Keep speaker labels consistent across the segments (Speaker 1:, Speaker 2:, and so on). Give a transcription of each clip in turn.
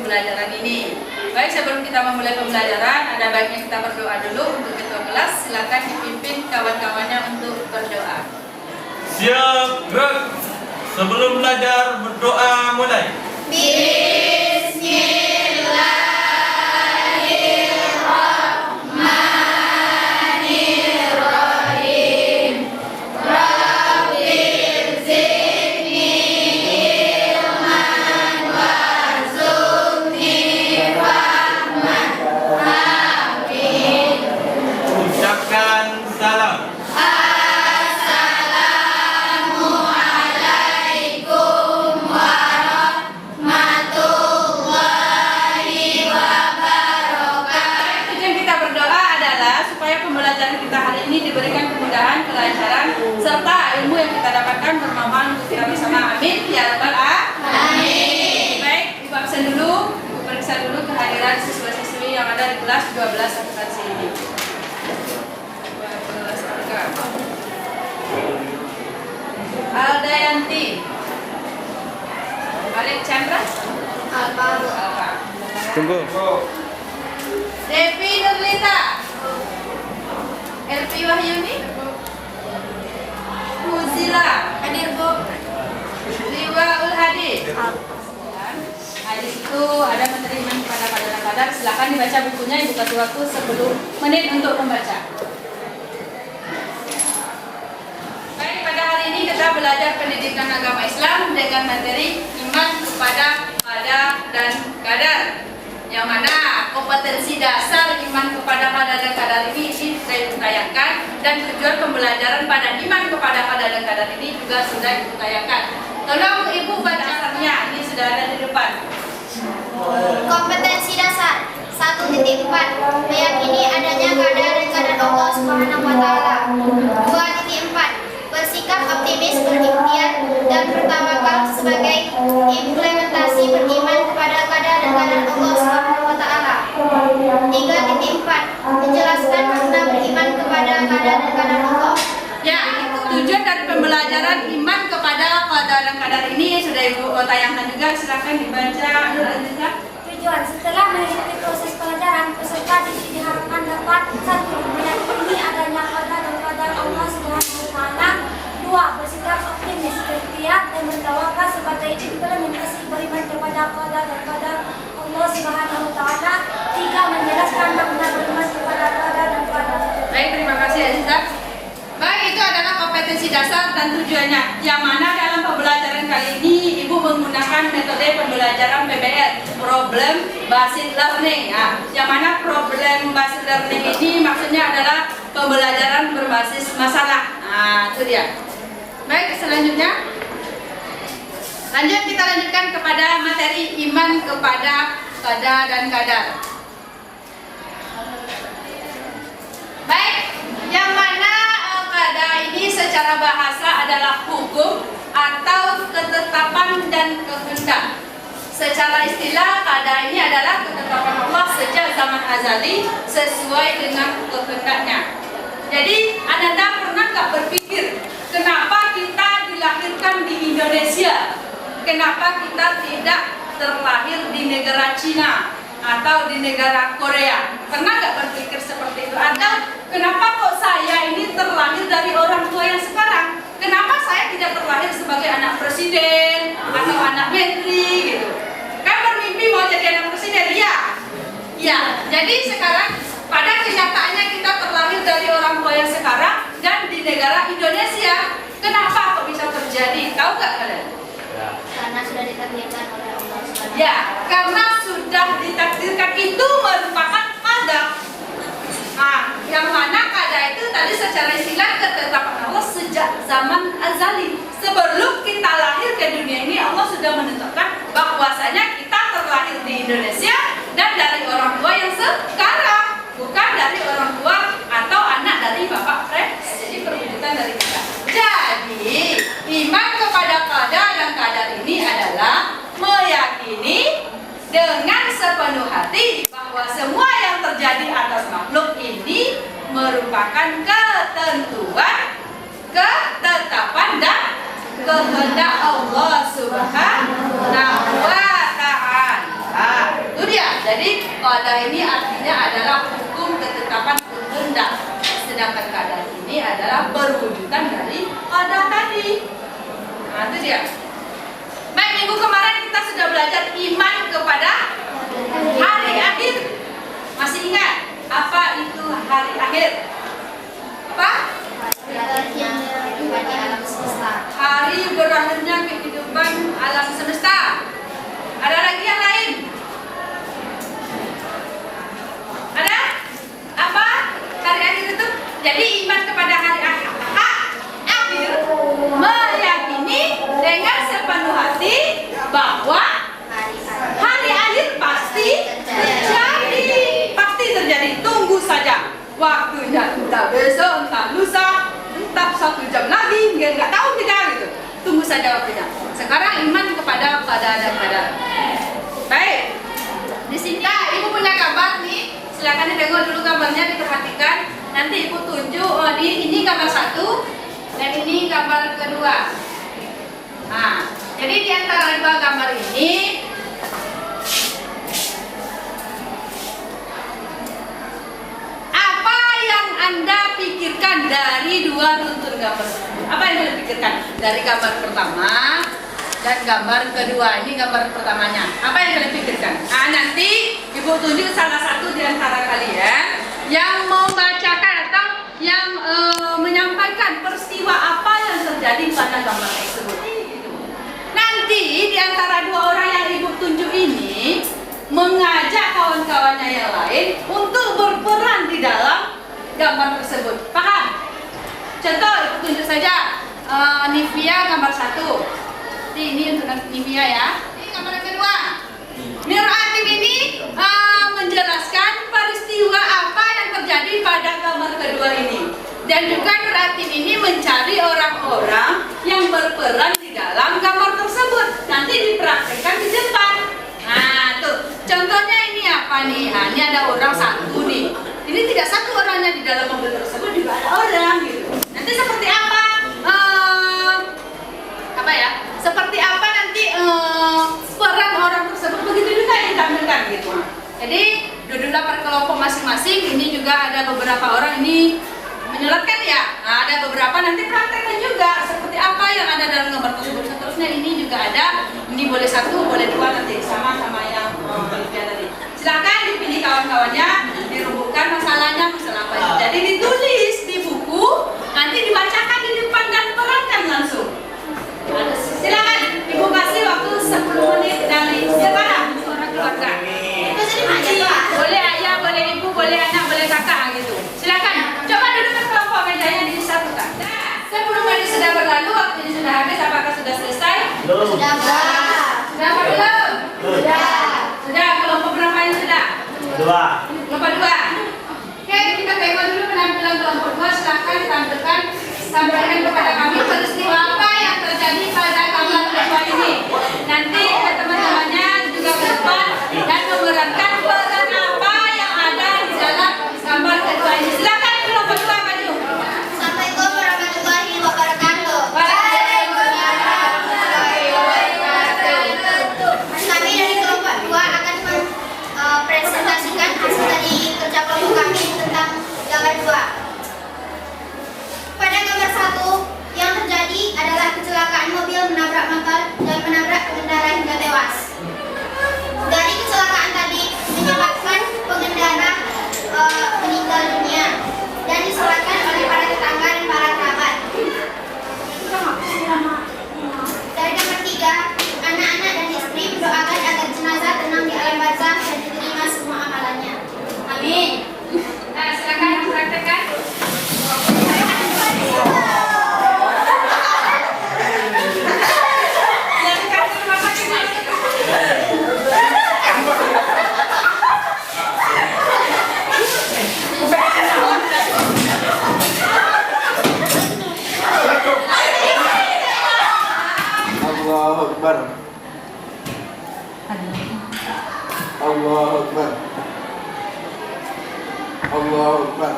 Speaker 1: pembelajaran ini. Baik, sebelum kita memulai pembelajaran, ada baiknya kita berdoa dulu untuk ketua kelas. Silakan dipimpin kawan-kawannya untuk berdoa.
Speaker 2: Siap, gerak. Sebelum belajar, berdoa mulai. Ucapkan salam.
Speaker 1: Pembelajaran kita hari ini diberikan kemudahan, kelancaran, serta ilmu yang kita dapatkan bermanfaat untuk kita bersama. Amin ya rabbal alamin. Baik, Ibu absen dulu, periksa dulu kehadiran siswa-siswi yang ada di kelas 12 akuntansi ini. 12 harga. Aldayanti, Alik Chandra, Alfa.
Speaker 3: Tunggu.
Speaker 1: Devi Nurlita, Elvi Wahyuni, Muzila, hadir Bu. Liwa Ulhadi. Di situ ada penerimaan kepada kadar-kadar. Silakan dibaca bukunya, Ibu kasih waktu 10 menit untuk membaca. Baik, pada hari ini kita belajar pendidikan agama Islam dengan materi iman kepada qadar dan qadar. Yang mana kompetensi dasar iman kepada qadar dan qadar ini ditayangkan, dan tujuan pembelajaran pada iman kepada qadar dan qadar ini juga sudah ditayangkan. Tolong Ibu bacanya, ini sudah ada di depan.
Speaker 4: Kompetensi dasar 1.4 meyakini adanya qadar dan qadar Allah Subhanahu wa taala. 2.4 bersikap optimis, berikhtiar dan bertawakal sebagai implementasi beriman kepada qadar dan qadar Allah Subhanahu wa taala. 3.4 menjelaskan makna beriman kepada qadar dan qadar Allah.
Speaker 1: Ya, tujuan dari pembelajaran iman kepada qadar dan qadar ini sudah Ibu tayangkan juga. Silakan dibaca.
Speaker 4: Tujuan setelah mengikuti proses pelajaran, peserta diharapkan dapat 1. Meyakini adanya qadar dan qadar Allah Subhanahu wa taala. 2. Bersikap optimis, berikhtiar dan bertawakal sebagai implementasi beriman kepada qadar dan qadar Allah Subhanahu wa taala. 3. Menjelaskan makna beriman kepada qadar dan qadar.
Speaker 1: Baik, terima kasih Aziza. Baik, itu adalah kompetensi dasar dan tujuannya. Yang mana dalam pembelajaran kali ini Ibu menggunakan metode pembelajaran PBL, Problem Based Learning. Yang mana Problem Based Learning ini maksudnya adalah pembelajaran berbasis masalah. Itu dia. Baik, selanjutnya kita lanjutkan kepada materi iman kepada qadar dan qadar. Baik, yang mana qadar ini secara bahasa adalah hukum atau ketetapan dan kehendak. Secara istilah, qadar ini adalah ketetapan Allah sejak zaman azali sesuai dengan kehendaknya. Jadi, Anda pernah nggak berpikir kenapa kita dilahirkan di Indonesia? Kenapa kita tidak terlahir di negara Cina atau di negara Korea? Pernah nggak berpikir seperti itu? Atau kenapa kok saya ini terlahir dari orang tua yang sekarang? Kenapa saya tidak terlahir sebagai anak presiden atau anak menteri gitu? Kan bermimpi mau jadi anak presiden, ya? Ya, jadi sekarang pada kenyataannya kita terlahir dari orang tua yang sekarang dan di negara Indonesia. Kenapa kok bisa terjadi? Tahu nggak kalian?
Speaker 4: Karena sudah ditakdirkan oleh Allah Subhanahu.
Speaker 1: Ya, karena sudah ditakdirkan, itu merupakan qadar. Yang mana qadar itu tadi secara istilah ketetapan Allah sejak zaman azali. Sebelum kita lahir ke dunia ini, Allah sudah menentukan bahwasanya kita terlahir di Indonesia dan dari orang tua yang sekarang, bukan dari orang tua atau anak dari bapak jadi perwujudan dari kita. Jadi iman kepada qadar dan qadar ini adalah meyakini dengan sepenuh hati bahwa semua yang terjadi atas makhluk ini merupakan ketentuan, ketetapan dan kehendak Allah Subhanahu wa taala. Jadi qadah ini artinya adalah hukum, ketetapan, kehendak. Sedangkan qadar ini adalah perwujudan dari qadah tadi. Nah, itu dia. Baik, minggu kemarin kita sudah belajar iman kepada hari akhir. Masih ingat apa itu hari akhir? Apa? Hari berakhirnya kehidupan alam semesta. Ada lagi yang lain? Ada? Apa? Hari akhir itu? Jadi iman kepada hari akhir meyakini dengan sepenuh hati bahwa hari akhir pasti terjadi. Pasti terjadi. Tunggu saja. Waktunya entah besok, entah lusa, entah 1 jam lagi, nggak tahu kita gitu. Tunggu saja waktunya. Sekarang iman kepada qada dan qadar. Baik. Di sini ibu punya gambar nih. Silakan ditengok dulu gambarnya, diperhatikan. Nanti ibu tunjuk ini gambar 1 dan ini gambar kedua. Nah, jadi di antara 2 gambar ini apa yang Anda pikirkan dari 2 runtun gambar? Apa yang Anda pikirkan dari gambar pertama dan gambar kedua? Ini gambar pertamanya. Apa yang kalian pikirkan? Nah, nanti ibu tunjuk salah satu di antara kalian yang membacakan atau yang menyampaikan peristiwa apa yang terjadi pada gambar tersebut. Nanti di antara 2 orang yang ibu tunjuk ini mengajak kawan-kawannya yang lain untuk berperan di dalam gambar tersebut. Paham? Contoh ibu tunjuk saja Nivia gambar 1. Ini untuk Nivia ya. Ini gambar kedua. Nuratim ini menjelaskan peristiwa apa yang terjadi pada gambar kedua ini. Dan juga Nuratim ini mencari orang-orang yang berperan di dalam gambar tersebut. Nanti dipraktekkan di depan. Nah, tuh. Contohnya ini apa nih? Nah, ini ada orang 1 nih. Ini tidak 1 orangnya di dalam mobil tersebut, juga ada orang gitu. Nanti seperti apa? Apa ya? Seperti apa nanti peran orang tersebut, begitu juga yang ditampilkan gitu. Jadi duduklah per kelompok masing-masing. Ini juga ada beberapa orang ini menyelatkan ya. Nah, ada beberapa nanti praktekkan juga seperti apa yang ada dalam gambar tersebut. Seterusnya ini juga ada. Ini boleh 1, boleh 2 nanti sama-sama yang tadi. Silakan dipilih kawan-kawannya, dirubuhkan masalahnya masalah apa. Jadi ditulis di buku, nanti dibacakan di depan dan perankan langsung. Silakan ibu kasih waktu 10 menit dari sekarang suara keluarga. Boleh ayah, boleh ibu, boleh anak, boleh kakak gitu. Silakan. Coba duduk ke kelompok, mejanya disatukan. Nah, 10 menit sudah berlalu, waktu ini sudah habis. Apakah sudah selesai?
Speaker 3: Belum.
Speaker 4: Sudah, Pak.
Speaker 1: Sudah apa belum?
Speaker 4: Sudah.
Speaker 1: Sudah. Kelompok berapa yang sudah?
Speaker 3: 2.
Speaker 1: Kelompok 2. Oke, kita tengok dulu penampilan kelompok 2. Silakan ditampilkan, sampaikan kepada kami peristiwa apa yang terjadi pada gambar kedua ini. Nanti teman-temannya juga ke depan dan memerankan peran apa yang ada di dalam gambar kedua ini. Silakan kelompok 2 maju.
Speaker 4: Assalamualaikum warahmatullahi wabarakatuh. Kami dari kelompok 2 akan mempresentasikan hasil dari kerja kelompok kami tentang gambar 2. Pada gambar 1, yang terjadi adalah kecelakaan mobil menabrak motor dan menabrak pengendara hingga tewas. Dari kecelakaan tadi menyebabkan pengendara meninggal dunia dan disolatkan oleh para tetangga dan para kerabat. Dari gambar 3, anak-anak dan istri mendoakan agar jenazah tenang di alam barzakh dan diterima semua amalannya. Amin.
Speaker 1: Nah, silakan praktekkan.
Speaker 3: Allahu Akbar. Allahu Akbar. Allahu Akbar.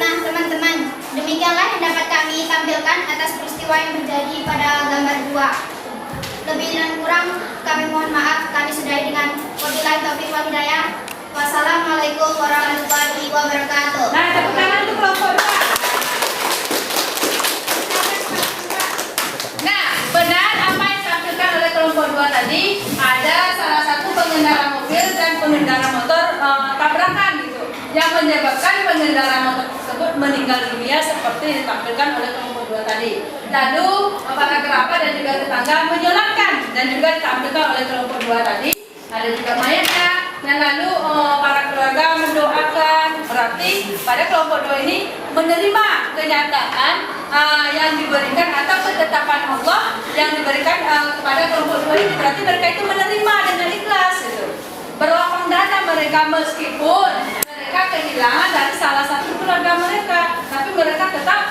Speaker 4: Nah, teman-teman, demikianlah yang dapat kami tampilkan atas peristiwa yang terjadi pada gambar 2. Lebih dan kurang kami mohon maaf. Kami sudahi dengan wabillahi taufiq Taufiq wal Hidayah. Wassalamualaikum warahmatullahi wabarakatuh.
Speaker 1: Nah, tepuk tangan untuk kelompok 2. Nah, benar apa yang disampaikan oleh kelompok 2 tadi, ada salah satu pengendara mobil dan pengendara motor tabrakan gitu, yang menyebabkan pengendara motor tersebut meninggal dunia seperti yang ditampilkan oleh kelompok 2 tadi. Lalu para kerabat dan juga tetangga menyolatkan dan juga ditampilkan oleh kelompok 2 tadi. Ada juga mayatnya. Dan lalu para keluarga mendoakan, berarti pada kelompok 2 ini menerima kenyataan yang diberikan atau ketetapan Allah yang diberikan kepada kelompok 2 ini. Berarti mereka itu menerima dengan ikhlas gitu. Berlapang dada mereka meskipun mereka kehilangan dari salah satu keluarga mereka, tapi mereka tetap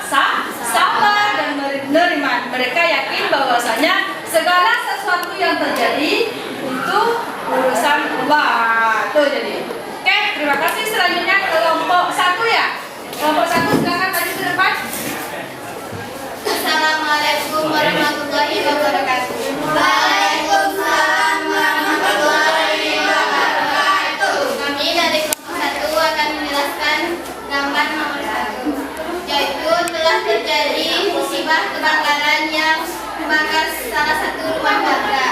Speaker 1: sabar dan menerima. Mereka yakin bahwasanya segala sesuatu yang terjadi itu urusan Allah. Tuh jadi. Oke, terima kasih. Selanjutnya kelompok 1 ya. Kelompok 1 silakan maju ke depan.
Speaker 4: Assalamualaikum warahmatullahi wabarakatuh. Waalaikumsalam warahmatullahi wabarakatuh. Kami dari kelompok 1 akan menjelaskan gambar nomor 1, yaitu telah terjadi musibah kebakaran yang membakar salah satu rumah warga.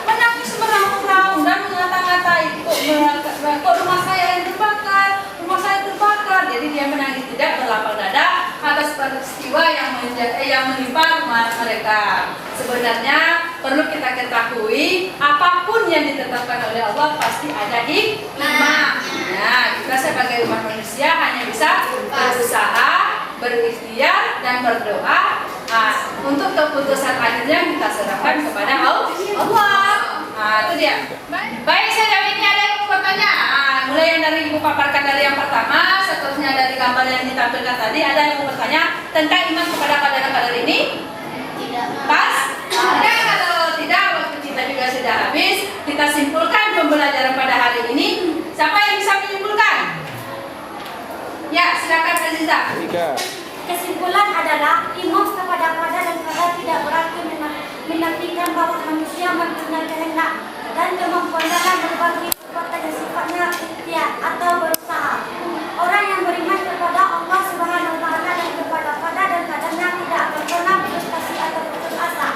Speaker 1: Menangis meraung-raung dan mengata-ngatai, kok rumah saya yang terbakar, rumah saya terbakar. Jadi dia menangis tidak berlapang dada atas peristiwa yang menimpa rumah mereka. Sebenarnya perlu kita ketahui, apapun yang ditetapkan oleh Allah pasti ada hikmah. Nah, kita sebagai umat manusia hanya bisa berusaha, berikhtiar dan berdoa. Untuk keputusan akhirnya kita serahkan kepada Allah. Itu dia. Baik, saya jawab ini ada yang mau bertanya. Mulai yang dari Ibu paparkan dari yang pertama, seterusnya dari gambar yang ditampilkan tadi. Ada yang mau bertanya tentang iman kepada qadar ini?
Speaker 4: Tidak.
Speaker 1: Pas? Tidak. Kalau tidak, waktu kita juga sudah habis. Kita simpulkan pembelajaran pada hari ini. Siapa yang bisa menyimpulkan? Ya, silakan Aziza.
Speaker 5: Kesimpulan adalah iman kepada qadar dan qadar tidak berarti menafikan bahwa manusia mempunyai kehendak dan kemampuan dalam berbagai perbuatan yang sifatnya ikhtiar atau berusaha. Orang yang beriman kepada Allah Subhanahu wa taala dan kepada qadar dan qadarnya tidak akan pernah frustasi atau putus asa.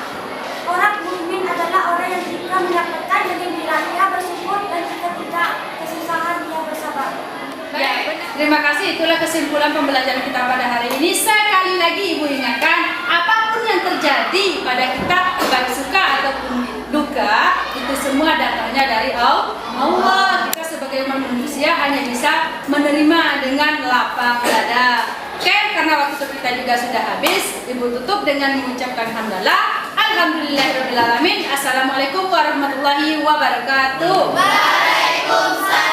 Speaker 5: Orang mukmin adalah orang yang jika mendapatkan gembira dia bersyukur dan jika tidak kesusahan dia bersabar.
Speaker 1: Ya, terima kasih. Itulah kesimpulan pembelajaran kita pada hari ini. Sekali lagi Ibu ingatkan, apapun yang terjadi pada kita, baik suka ataupun duka, itu semua datangnya dari Allah. Kita sebagai manusia hanya bisa menerima dengan lapang dada. Oke, karena waktu kita juga sudah habis, Ibu tutup dengan mengucapkan hamdalah. Alhamdulillahirabbil alamin. Assalamualaikum warahmatullahi wabarakatuh.
Speaker 4: Waalaikumsalam.